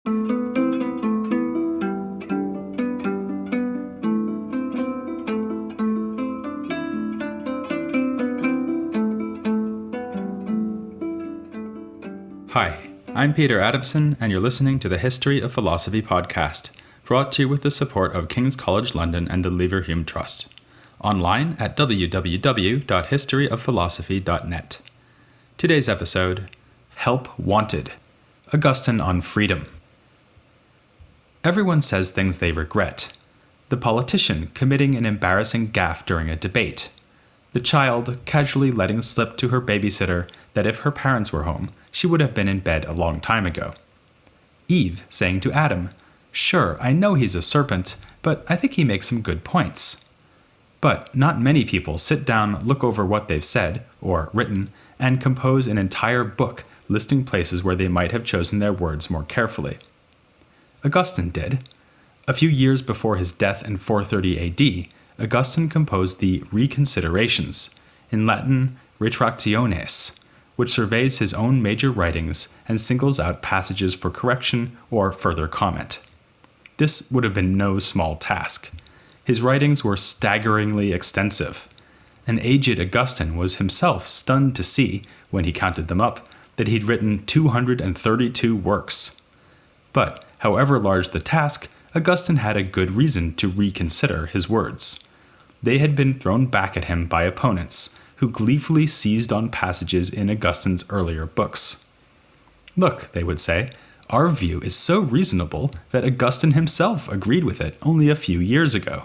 Hi, I'm Peter Adamson, and you're listening to the History of Philosophy podcast, brought to you with the support of King's College London and the Leverhulme Trust. Online at www.historyofphilosophy.net. Today's episode, Help Wanted, Augustine on Freedom. Everyone says things they regret. The politician committing an embarrassing gaffe during a debate. The child casually letting slip to her babysitter that if her parents were home, she would have been in bed a long time ago. Eve saying to Adam, "Sure, I know he's a serpent, but I think he makes some good points." But not many people sit down, look over what they've said, or written, and compose an entire book listing places where they might have chosen their words more carefully. Augustine did. A few years before his death in 430 AD, Augustine composed the Reconsiderations, in Latin Retractiones, which surveys his own major writings and singles out passages for correction or further comment. This would have been no small task. His writings were staggeringly extensive. An aged Augustine was himself stunned to see, when he counted them up, that he'd written 232 works. But, however large the task, Augustine had a good reason to reconsider his words. They had been thrown back at him by opponents, who gleefully seized on passages in Augustine's earlier books. "Look," they would say, "our view is so reasonable that Augustine himself agreed with it only a few years ago."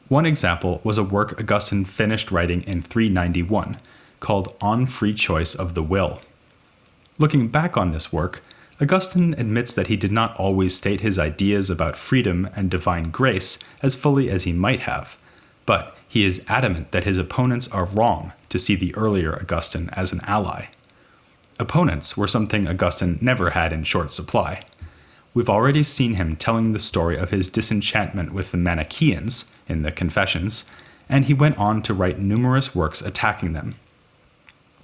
One example was a work Augustine finished writing in 391, called On Free Choice of the Will. Looking back on this work, Augustine admits that he did not always state his ideas about freedom and divine grace as fully as he might have, but he is adamant that his opponents are wrong to see the earlier Augustine as an ally. Opponents were something Augustine never had in short supply. We've already seen him telling the story of his disenchantment with the Manichaeans in the Confessions, and he went on to write numerous works attacking them.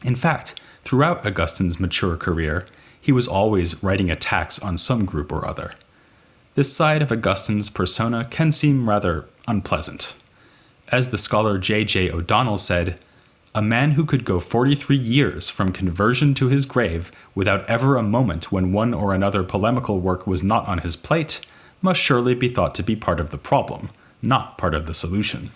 In fact, throughout Augustine's mature career, he was always writing attacks on some group or other. This side of Augustine's persona can seem rather unpleasant. As the scholar J.J. O'Donnell said, "A man who could go 43 years from conversion to his grave without ever a moment when one or another polemical work was not on his plate must surely be thought to be part of the problem, not part of the solution."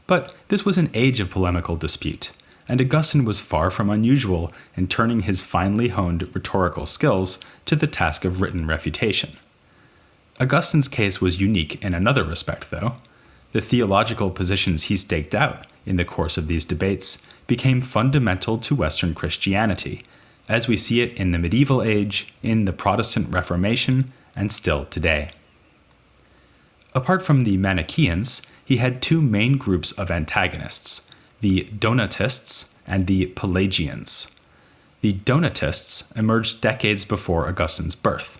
But this was an age of polemical dispute, and Augustine was far from unusual in turning his finely honed rhetorical skills to the task of written refutation. Augustine's case was unique in another respect, though. The theological positions he staked out in the course of these debates became fundamental to Western Christianity, as we see it in the medieval age, in the Protestant Reformation, and still today. Apart from the Manichaeans, he had two main groups of antagonists, the Donatists and the Pelagians. The Donatists emerged decades before Augustine's birth.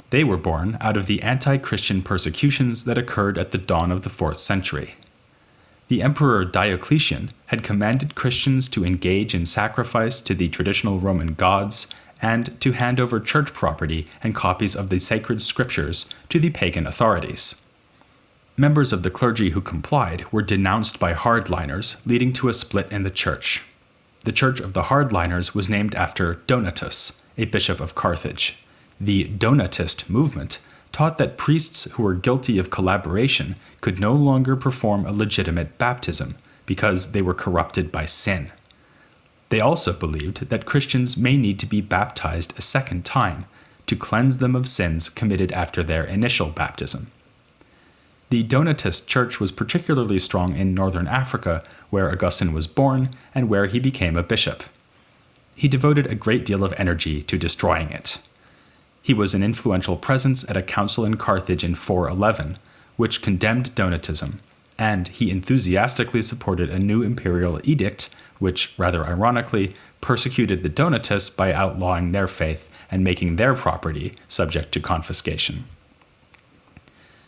They were born out of the anti-Christian persecutions that occurred at the dawn of the 4th century. The Emperor Diocletian had commanded Christians to engage in sacrifice to the traditional Roman gods and to hand over church property and copies of the sacred scriptures to the pagan authorities. Members of the clergy who complied were denounced by hardliners, leading to a split in the church. The Church of the Hardliners was named after Donatus, a bishop of Carthage. The Donatist movement taught that priests who were guilty of collaboration could no longer perform a legitimate baptism because they were corrupted by sin. They also believed that Christians may need to be baptized a second time to cleanse them of sins committed after their initial baptism. The Donatist church was particularly strong in northern Africa, where Augustine was born and where he became a bishop. He devoted a great deal of energy to destroying it. He was an influential presence at a council in Carthage in 411, which condemned Donatism, and he enthusiastically supported a new imperial edict, which, rather ironically, persecuted the Donatists by outlawing their faith and making their property subject to confiscation.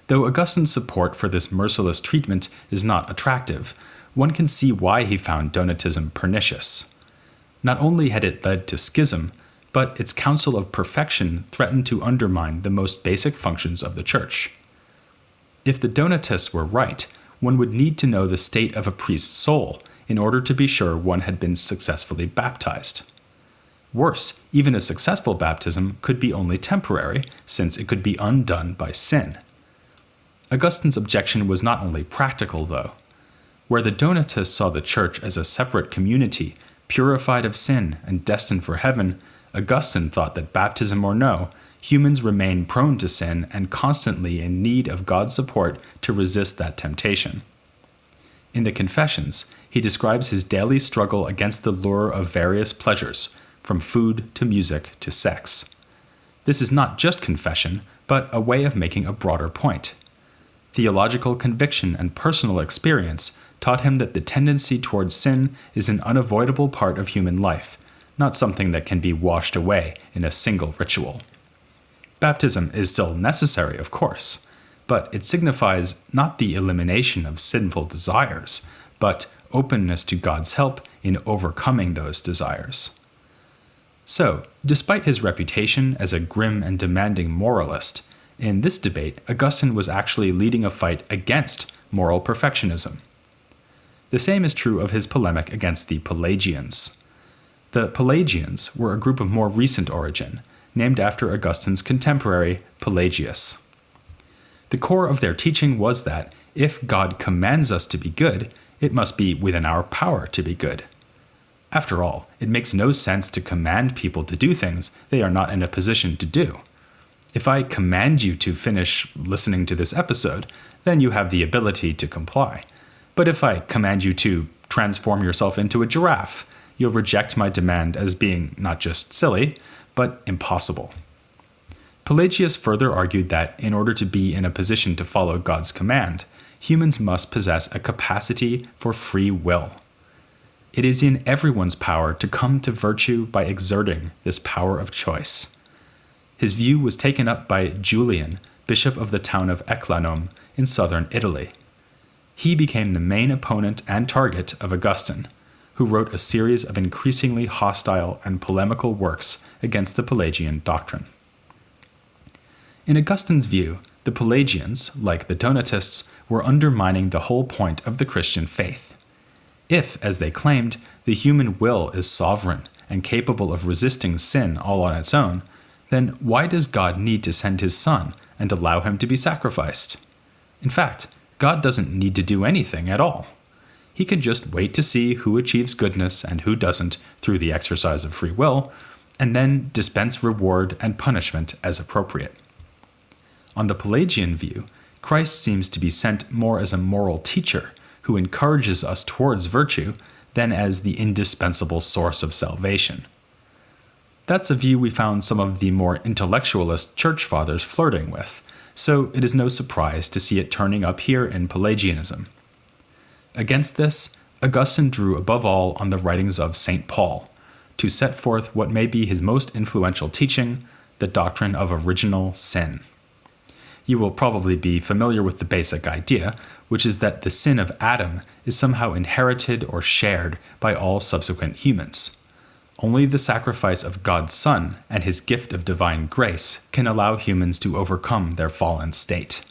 Though Augustine's support for this merciless treatment is not attractive, one can see why he found Donatism pernicious. Not only had it led to schism, but its counsel of perfection threatened to undermine the most basic functions of the Church. If the Donatists were right, one would need to know the state of a priest's soul in order to be sure one had been successfully baptized. Worse, even a successful baptism could be only temporary, since it could be undone by sin. Augustine's objection was not only practical, though. Where the Donatists saw the Church as a separate community, purified of sin and destined for heaven, Augustine thought that baptism or no, humans remain prone to sin and constantly in need of God's support to resist that temptation. In the Confessions, he describes his daily struggle against the lure of various pleasures, from food to music to sex. This is not just confession, but a way of making a broader point. Theological conviction and personal experience taught him that the tendency towards sin is an unavoidable part of human life, not something that can be washed away in a single ritual. Baptism is still necessary, of course, but it signifies not the elimination of sinful desires, but openness to God's help in overcoming those desires. So, despite his reputation as a grim and demanding moralist, in this debate, Augustine was actually leading a fight against moral perfectionism. The same is true of his polemic against the Pelagians. The Pelagians were a group of more recent origin, named after Augustine's contemporary Pelagius. The core of their teaching was that if God commands us to be good, it must be within our power to be good. After all, it makes no sense to command people to do things they are not in a position to do. If I command you to finish listening to this episode, then you have the ability to comply. But if I command you to transform yourself into a giraffe, you'll reject my demand as being not just silly, but impossible. Pelagius further argued that in order to be in a position to follow God's command, humans must possess a capacity for free will. It is in everyone's power to come to virtue by exerting this power of choice. His view was taken up by Julian, bishop of the town of Eclanum in southern Italy. He became the main opponent and target of Augustine, who wrote a series of increasingly hostile and polemical works against the Pelagian doctrine. In Augustine's view, the Pelagians, like the Donatists, were undermining the whole point of the Christian faith. If, as they claimed, the human will is sovereign and capable of resisting sin all on its own, then why does God need to send his Son and allow him to be sacrificed? In fact, God doesn't need to do anything at all. He can just wait to see who achieves goodness and who doesn't through the exercise of free will, and then dispense reward and punishment as appropriate. On the Pelagian view, Christ seems to be sent more as a moral teacher who encourages us towards virtue than as the indispensable source of salvation. That's a view we found some of the more intellectualist church fathers flirting with, so it is no surprise to see it turning up here in Pelagianism. Against this, Augustine drew above all on the writings of St. Paul, to set forth what may be his most influential teaching, the doctrine of original sin. You will probably be familiar with the basic idea, which is that the sin of Adam is somehow inherited or shared by all subsequent humans. Only the sacrifice of God's Son and his gift of divine grace can allow humans to overcome their fallen state.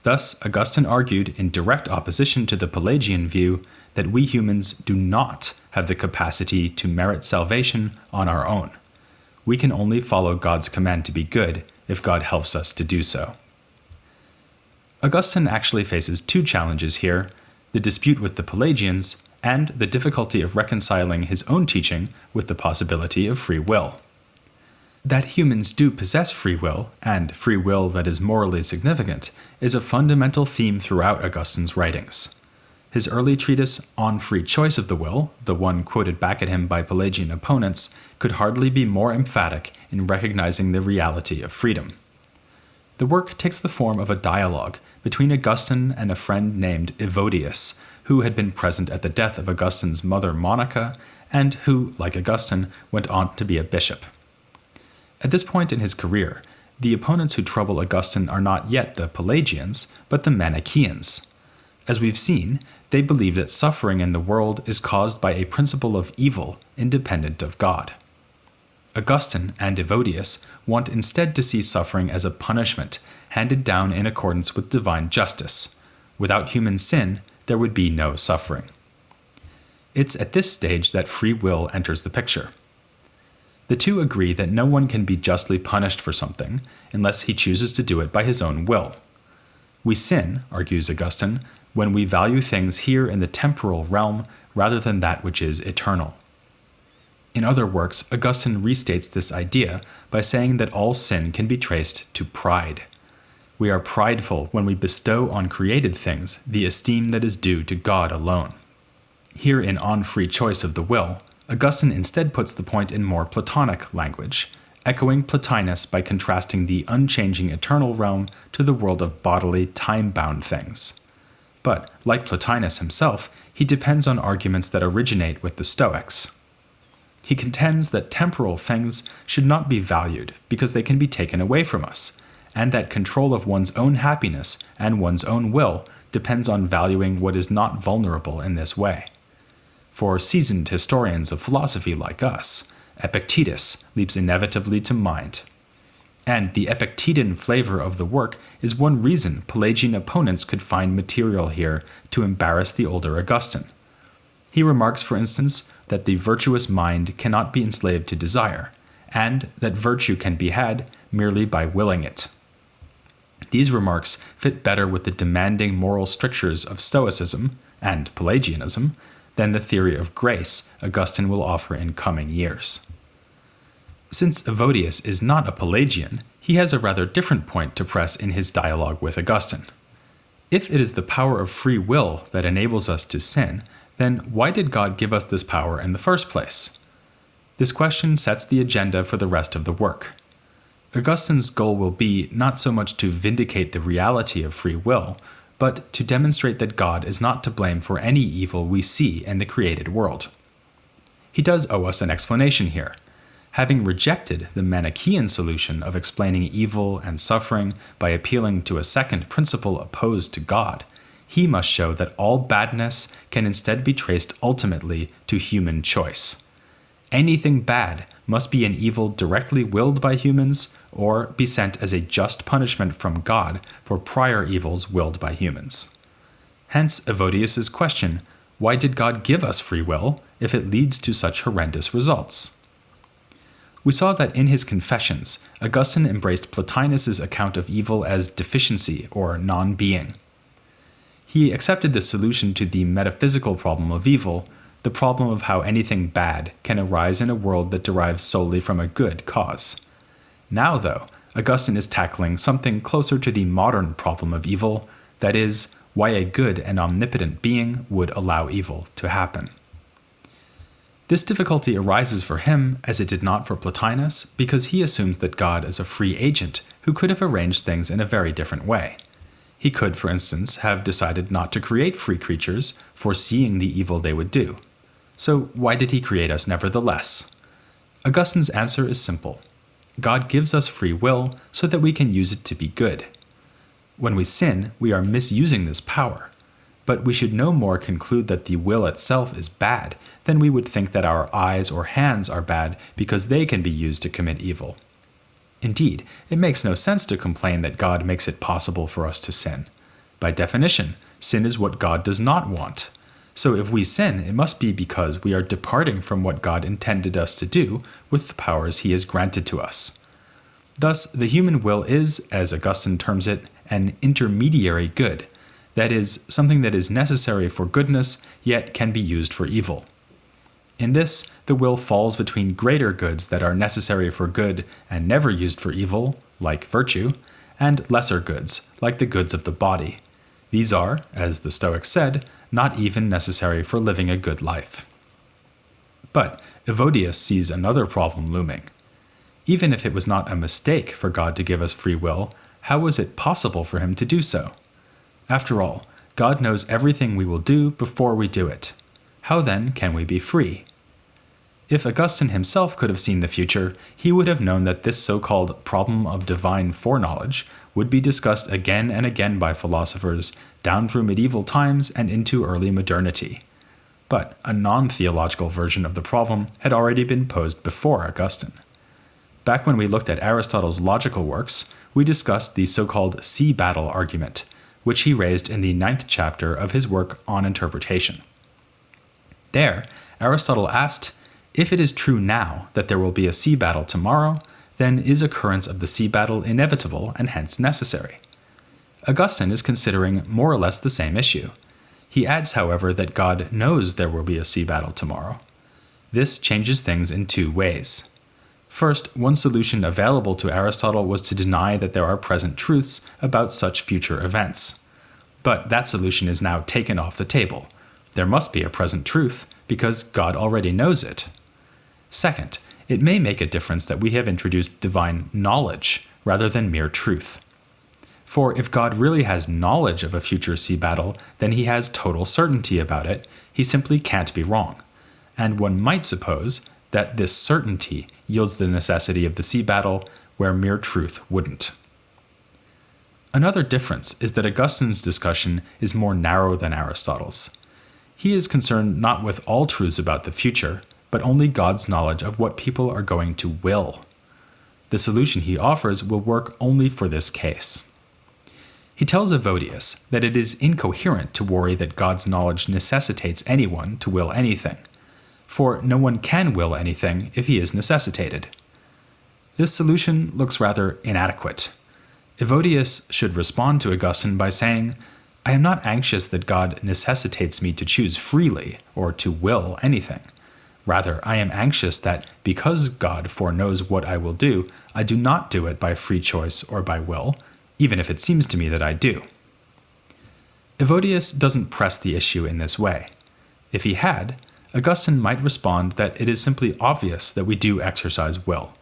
Thus, Augustine argued in direct opposition to the Pelagian view that we humans do not have the capacity to merit salvation on our own. We can only follow God's command to be good if God helps us to do so. Augustine actually faces two challenges here: the dispute with the Pelagians and the difficulty of reconciling his own teaching with the possibility of free will. That humans do possess free will, and free will that is morally significant, is a fundamental theme throughout Augustine's writings. His early treatise On Free Choice of the Will, the one quoted back at him by Pelagian opponents, could hardly be more emphatic in recognizing the reality of freedom. The work takes the form of a dialogue between Augustine and a friend named Evodius, who had been present at the death of Augustine's mother Monica, and who, like Augustine, went on to be a bishop. At this point in his career, the opponents who trouble Augustine are not yet the Pelagians, but the Manichaeans. As we've seen, they believe that suffering in the world is caused by a principle of evil independent of God. Augustine and Evodius want instead to see suffering as a punishment handed down in accordance with divine justice. Without human sin, there would be no suffering. It's at this stage that free will enters the picture. The two agree that no one can be justly punished for something unless he chooses to do it by his own will. We sin, argues Augustine, when we value things here in the temporal realm rather than that which is eternal. In other works, Augustine restates this idea by saying that all sin can be traced to pride. We are prideful when we bestow on created things the esteem that is due to God alone. Here in On Free Choice of the Will, Augustine instead puts the point in more Platonic language, echoing Plotinus by contrasting the unchanging eternal realm to the world of bodily, time-bound things. But, like Plotinus himself, he depends on arguments that originate with the Stoics. He contends that temporal things should not be valued because they can be taken away from us, and that control of one's own happiness and one's own will depends on valuing what is not vulnerable in this way. For seasoned historians of philosophy like us, Epictetus leaps inevitably to mind. And the Epictetan flavor of the work is one reason Pelagian opponents could find material here to embarrass the older Augustine. He remarks, for instance, that the virtuous mind cannot be enslaved to desire, and that virtue can be had merely by willing it. These remarks fit better with the demanding moral strictures of Stoicism and Pelagianism than the theory of grace Augustine will offer in coming years. Since Evodius is not a Pelagian, he has a rather different point to press in his dialogue with Augustine. If it is the power of free will that enables us to sin, then why did God give us this power in the first place? This question sets the agenda for the rest of the work. Augustine's goal will be not so much to vindicate the reality of free will, but to demonstrate that God is not to blame for any evil we see in the created world. He does owe us an explanation here. Having rejected the Manichaean solution of explaining evil and suffering by appealing to a second principle opposed to God, he must show that all badness can instead be traced ultimately to human choice. Anything bad must be an evil directly willed by humans or be sent as a just punishment from God for prior evils willed by humans. Hence Evodius' question, why did God give us free will if it leads to such horrendous results? We saw that in his Confessions, Augustine embraced Plotinus' account of evil as deficiency or non-being. He accepted the solution to the metaphysical problem of evil, the problem of how anything bad can arise in a world that derives solely from a good cause. Now, though, Augustine is tackling something closer to the modern problem of evil, that is, why a good and omnipotent being would allow evil to happen. This difficulty arises for him, as it did not for Plotinus, because he assumes that God is a free agent who could have arranged things in a very different way. He could, for instance, have decided not to create free creatures, foreseeing the evil they would do. So why did he create us nevertheless? Augustine's answer is simple. God gives us free will so that we can use it to be good. When we sin, we are misusing this power. But we should no more conclude that the will itself is bad than we would think that our eyes or hands are bad because they can be used to commit evil. Indeed, it makes no sense to complain that God makes it possible for us to sin. By definition, sin is what God does not want. So if we sin, it must be because we are departing from what God intended us to do with the powers he has granted to us. Thus, the human will is, as Augustine terms it, an intermediary good, that is, something that is necessary for goodness, yet can be used for evil. In this, the will falls between greater goods that are necessary for good and never used for evil, like virtue, and lesser goods, like the goods of the body. These are, as the Stoics said, not even necessary for living a good life. But Evodius sees another problem looming. Even if it was not a mistake for God to give us free will, how was it possible for him to do so? After all, God knows everything we will do before we do it. How then can we be free? If Augustine himself could have seen the future, he would have known that this so-called problem of divine foreknowledge would be discussed again and again by philosophers down through medieval times and into early modernity. But a non-theological version of the problem had already been posed before Augustine. Back when we looked at Aristotle's logical works, we discussed the so-called sea battle argument, which he raised in the 9th chapter of his work on interpretation. There, Aristotle asked, if it is true now that there will be a sea battle tomorrow, then is occurrence of the sea battle inevitable and hence necessary? Augustine is considering more or less the same issue. He adds, however, that God knows there will be a sea battle tomorrow. This changes things in two ways. First, one solution available to Aristotle was to deny that there are present truths about such future events. But that solution is now taken off the table. There must be a present truth, because God already knows it. Second, it may make a difference that we have introduced divine knowledge rather than mere truth. For if God really has knowledge of a future sea battle, then he has total certainty about it. He simply can't be wrong. And one might suppose that this certainty yields the necessity of the sea battle where mere truth wouldn't. Another difference is that Augustine's discussion is more narrow than Aristotle's. He is concerned not with all truths about the future, but only God's knowledge of what people are going to will. The solution he offers will work only for this case. He tells Evodius that it is incoherent to worry that God's knowledge necessitates anyone to will anything, for no one can will anything if he is necessitated. This solution looks rather inadequate. Evodius should respond to Augustine by saying, I am not anxious that God necessitates me to choose freely or to will anything. Rather, I am anxious that because God foreknows what I will do, I do not do it by free choice or by will, even if it seems to me that I do. Evodius doesn't press the issue in this way. If he had, Augustine might respond that it is simply obvious that we do exercise will.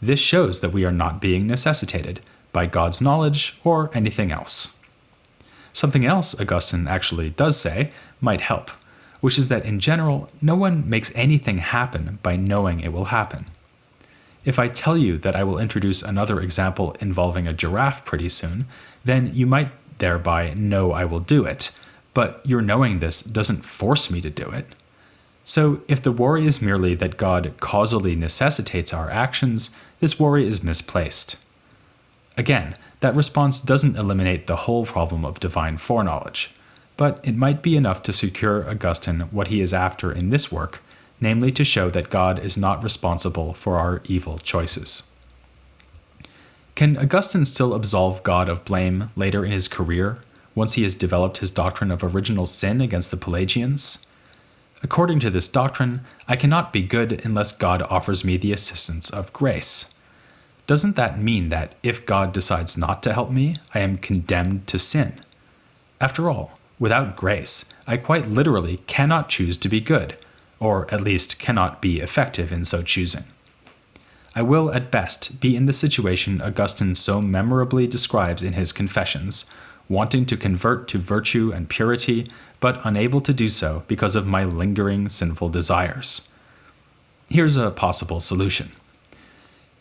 This shows that we are not being necessitated by God's knowledge or anything else. Something else Augustine actually does say might help, which is that in general, no one makes anything happen by knowing it will happen. If I tell you that I will introduce another example involving a giraffe pretty soon, then you might thereby know I will do it, but your knowing this doesn't force me to do it. So if the worry is merely that God causally necessitates our actions, this worry is misplaced. Again, that response doesn't eliminate the whole problem of divine foreknowledge, but it might be enough to secure Augustine what he is after in this work, namely to show that God is not responsible for our evil choices. Can Augustine still absolve God of blame later in his career, once he has developed his doctrine of original sin against the Pelagians? According to this doctrine, I cannot be good unless God offers me the assistance of grace. Doesn't that mean that if God decides not to help me, I am condemned to sin? After all, without grace, I quite literally cannot choose to be good, or at least cannot be effective in so choosing. I will, at best, be in the situation Augustine so memorably describes in his Confessions, wanting to convert to virtue and purity, but unable to do so because of my lingering sinful desires. Here's a possible solution.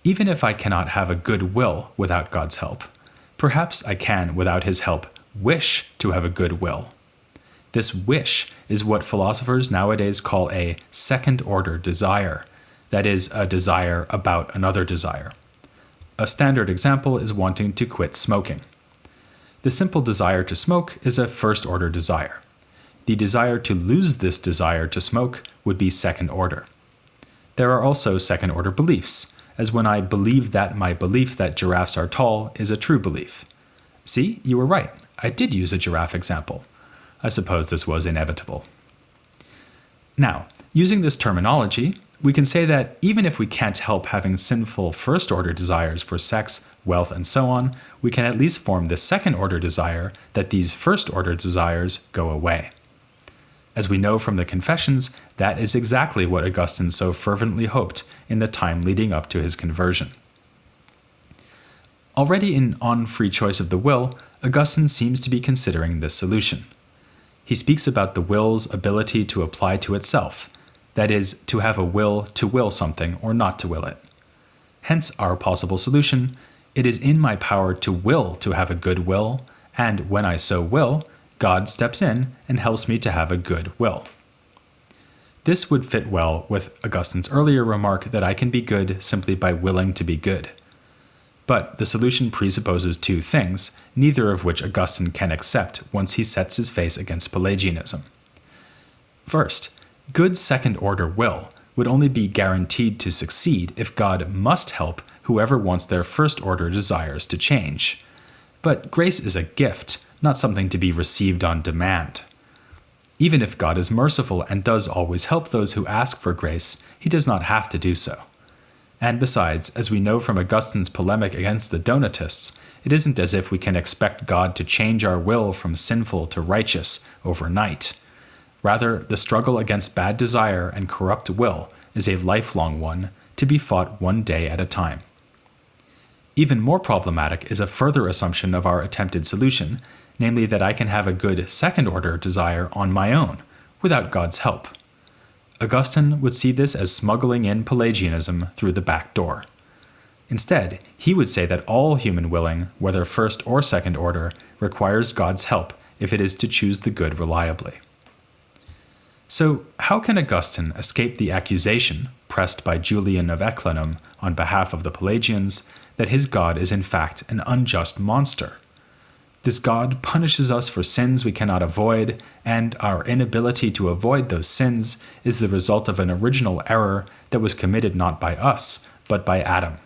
Even if I cannot have a good will without God's help, perhaps I can, without his help, wish to have a good will. This wish is what philosophers nowadays call a second-order desire, that is, a desire about another desire. A standard example is wanting to quit smoking. The simple desire to smoke is a first-order desire. The desire to lose this desire to smoke would be second-order. There are also second-order beliefs, as when I believe that my belief that giraffes are tall is a true belief. See, you were right. I did use a giraffe example. I suppose this was inevitable. Now, using this terminology, we can say that even if we can't help having sinful first-order desires for sex, wealth, and so on, we can at least form the second-order desire that these first-order desires go away. As we know from the Confessions, that is exactly what Augustine so fervently hoped in the time leading up to his conversion. Already in On Free Choice of the Will, Augustine seems to be considering this solution. He speaks about the will's ability to apply to itself, that is, to have a will to will something or not to will it. Hence our possible solution: it is in my power to will to have a good will, and when I so will, God steps in and helps me to have a good will. This would fit well with Augustine's earlier remark that I can be good simply by willing to be good. But the solution presupposes two things, neither of which Augustine can accept once he sets his face against Pelagianism. First, good second-order will would only be guaranteed to succeed if God must help whoever wants their first-order desires to change. But grace is a gift, not something to be received on demand. Even if God is merciful and does always help those who ask for grace, he does not have to do so. And besides, as we know from Augustine's polemic against the Donatists, it isn't as if we can expect God to change our will from sinful to righteous overnight. Rather, the struggle against bad desire and corrupt will is a lifelong one, to be fought one day at a time. Even more problematic is a further assumption of our attempted solution, namely that I can have a good second-order desire on my own, without God's help. Augustine would see this as smuggling in Pelagianism through the back door. Instead, he would say that all human willing, whether first or second order, requires God's help if it is to choose the good reliably. So, how can Augustine escape the accusation, pressed by Julian of Eclanum on behalf of the Pelagians, that his God is in fact an unjust monster? This God punishes us for sins we cannot avoid, and our inability to avoid those sins is the result of an original error that was committed not by us, but by Adam.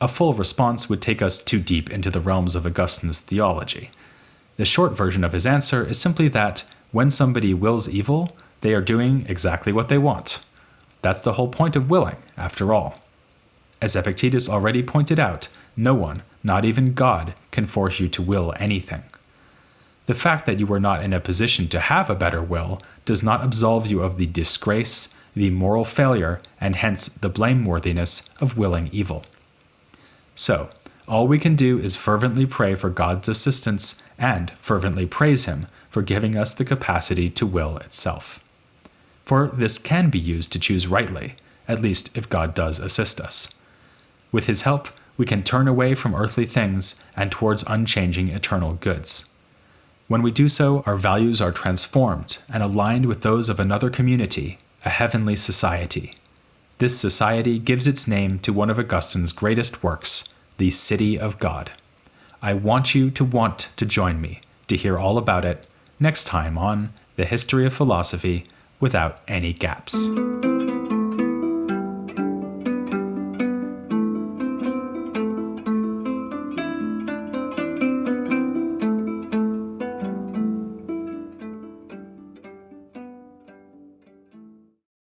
A full response would take us too deep into the realms of Augustine's theology. The short version of his answer is simply that, when somebody wills evil, they are doing exactly what they want. That's the whole point of willing, after all. As Epictetus already pointed out, no one, not even God, can force you to will anything. The fact that you are not in a position to have a better will does not absolve you of the disgrace, the moral failure, and hence the blameworthiness of willing evil. So, all we can do is fervently pray for God's assistance and fervently praise Him for giving us the capacity to will itself. For this can be used to choose rightly, at least if God does assist us. With His help, we can turn away from earthly things and towards unchanging eternal goods. When we do so, our values are transformed and aligned with those of another community, a heavenly society. This society gives its name to one of Augustine's greatest works, the City of God. I want you to want to join me to hear all about it next time on The History of Philosophy Without Any Gaps.